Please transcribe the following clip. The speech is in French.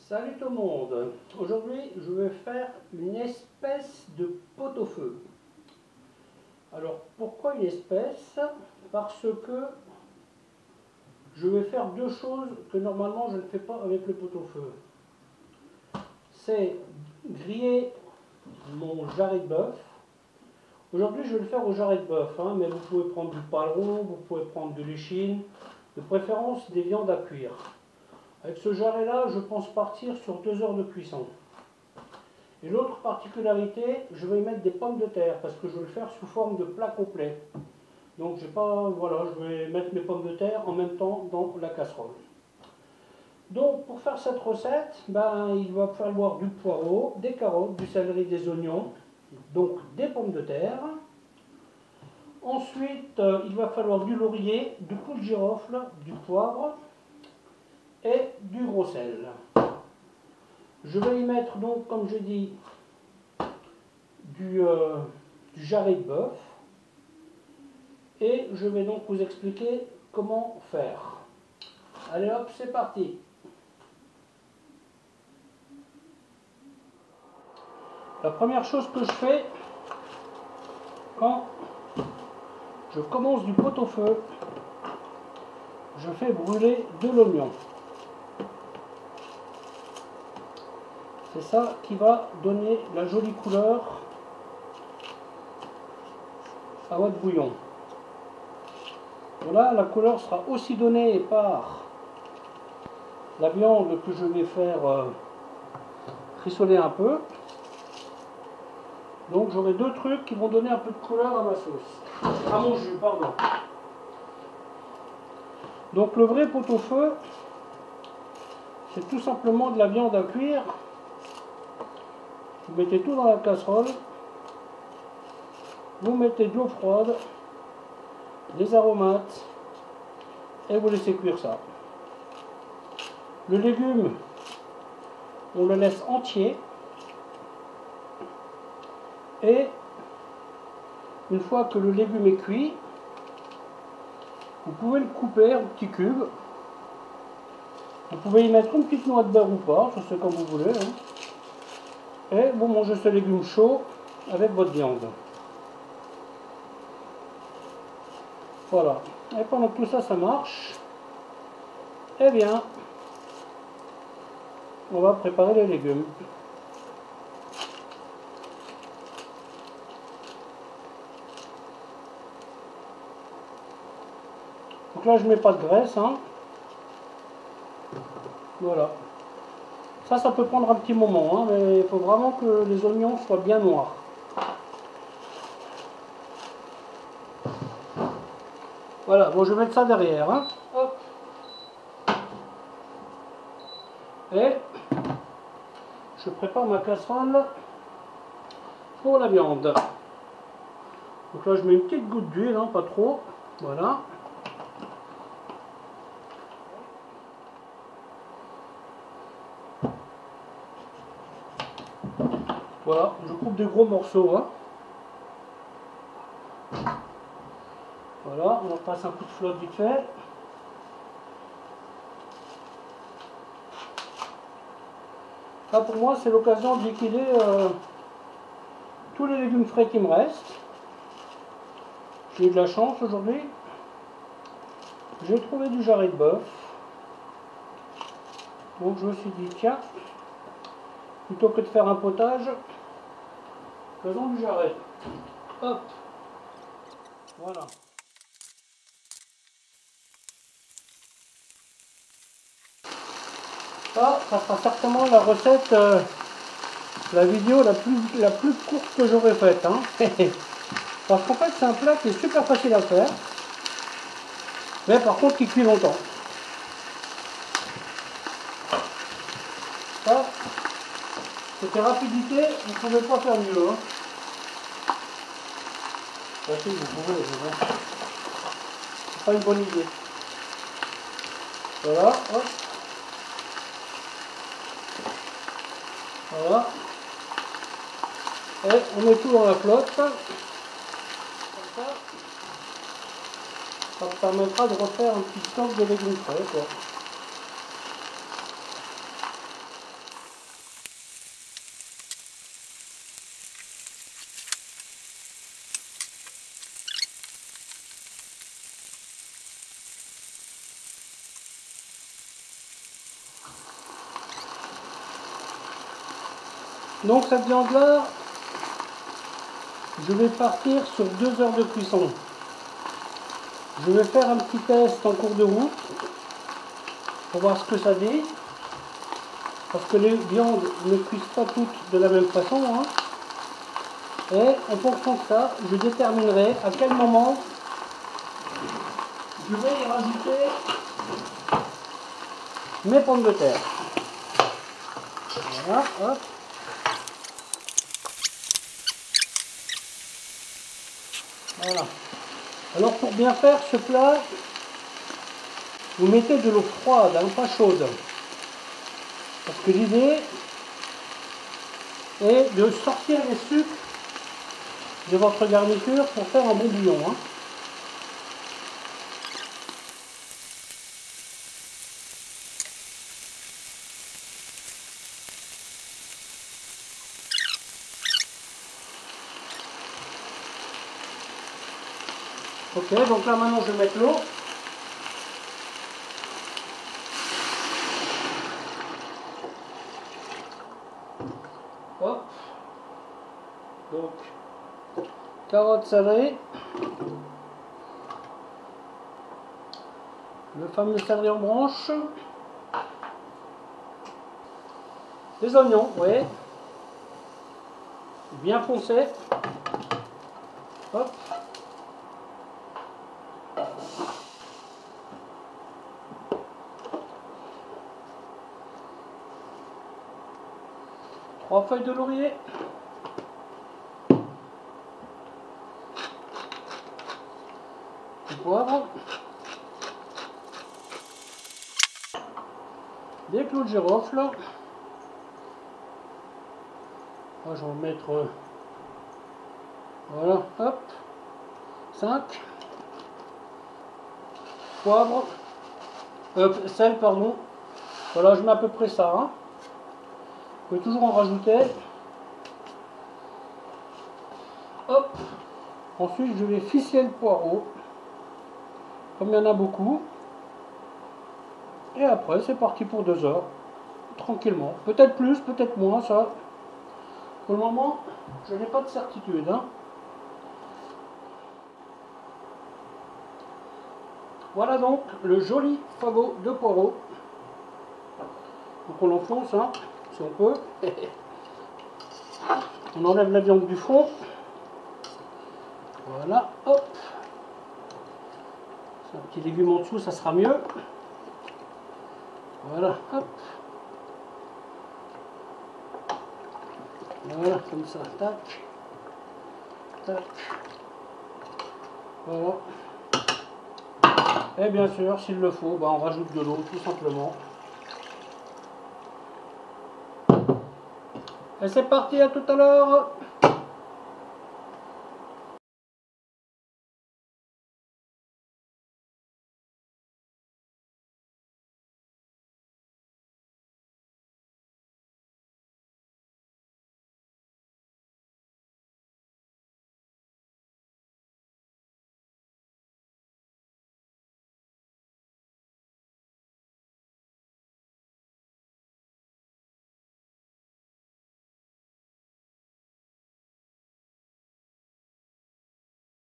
Salut tout le monde. Aujourd'hui je vais faire une espèce de pot-au-feu. Alors pourquoi une espèce? Parce que je vais faire deux choses que normalement je ne fais pas avec le pot-au-feu. C'est griller mon jarret de bœuf. Aujourd'hui je vais le faire au jarret de bœuf, mais vous pouvez prendre du paleron, vous pouvez prendre de l'échine, de préférence des viandes à cuire. Avec ce jarret là, je pense partir sur 2 heures de cuisson. Et l'autre particularité, je vais y mettre des pommes de terre parce que je vais le faire sous forme de plat complet. Donc je vais mettre mes pommes de terre en même temps dans la casserole. Donc pour faire cette recette, il va falloir du poireau, des carottes, du céleri, des oignons, donc des pommes de terre. Ensuite, il va falloir du laurier, du clou de girofle, du poivre et du gros sel. Je vais y mettre donc, comme j'ai dit, du jarret de bœuf. Et je vais donc vous expliquer comment faire. Allez hop, c'est parti. La première chose que je fais quand je commence du pot-au-feu, je fais brûler de l'oignon. C'est ça qui va donner la jolie couleur à votre bouillon. Voilà, la couleur sera aussi donnée par la viande que je vais faire rissoler un peu. Donc j'aurai deux trucs qui vont donner un peu de couleur à ma sauce. À mon jus, pardon. Donc le vrai pot-au-feu, c'est tout simplement de la viande à cuire. Vous mettez tout dans la casserole. Vous mettez de l'eau froide, des aromates et vous laissez cuire ça. Le légume, on le laisse entier et une fois que le légume est cuit, vous pouvez le couper en petits cubes. Vous pouvez y mettre une petite noix de beurre ou pas, ça c'est comme vous voulez. Et vous mangez ce légume chaud avec votre viande. Voilà. Et pendant que tout ça, ça marche, eh bien, on va préparer les légumes. Donc là, je ne mets pas de graisse. Voilà. Ça peut prendre un petit moment, mais il faut vraiment que les oignons soient bien noirs. Voilà, bon, je vais mettre ça derrière. Hop. Et je prépare ma casserole pour la viande. Donc là, je mets une petite goutte d'huile, pas trop. Voilà. Voilà, je coupe des gros morceaux. Voilà, on passe un coup de flotte vite fait. Là pour moi c'est l'occasion de liquider tous les légumes frais qui me restent. J'ai eu de la chance aujourd'hui. J'ai trouvé du jarret de bœuf. Donc je me suis dit tiens, plutôt que de faire un potage, faisons du jarret. Hop. Voilà. Ça sera certainement la recette, la vidéo la plus courte que j'aurais faite. Parce qu'en fait c'est un plat qui est super facile à faire, mais par contre qui cuit longtemps. Ça, c'était rapidité, vous ne pouvez pas faire mieux. Si, vous pouvez, mais bon. C'est pas une bonne idée. Voilà, hop. Voilà. Et on met tout dans la flotte. Comme ça. Ça permettra de refaire un petit stock de légumes frais, quoi. Donc cette viande là, je vais partir sur 2 heures de cuisson. Je vais faire un petit test en cours de route pour voir ce que ça dit. Parce que les viandes ne cuisent pas toutes de la même façon. Hein. Et en fonction de ça, je déterminerai à quel moment je vais y rajouter mes pommes de terre. Voilà, hop. Voilà. Alors pour bien faire ce plat, vous mettez de l'eau froide, hein, pas chaude. Parce que l'idée est de sortir les sucres de votre garniture pour faire un bon bouillon. Hein. Ok, donc là maintenant je vais mettre l'eau. Hop. Donc, carottes salées. Le fameux céleri en branche. Des oignons, vous voyez. Bien foncés. Hop. Trois feuilles de laurier. Du poivre. Des clous de girofle. Moi je vais en mettre. Voilà, hop. 5. Poivre. Sel, pardon. Voilà, je mets à peu près ça. Hein. Vous pouvez toujours en rajouter. Hop. Ensuite, je vais ficeler le poireau. Comme il y en a beaucoup. Et après, c'est parti pour 2 heures. Tranquillement. Peut-être plus, peut-être moins, ça. Pour le moment, je n'ai pas de certitude. Hein. Voilà donc le joli fagot de poireau. Donc on l'enfonce, hein, si on peut. On enlève la viande du fond. Voilà, hop. Un petit légume en dessous, ça sera mieux. Voilà, hop. Voilà, comme ça, tac. Tac. Voilà. Et bien sûr, s'il le faut, on rajoute de l'eau, tout simplement. Et c'est parti, à tout à l'heure.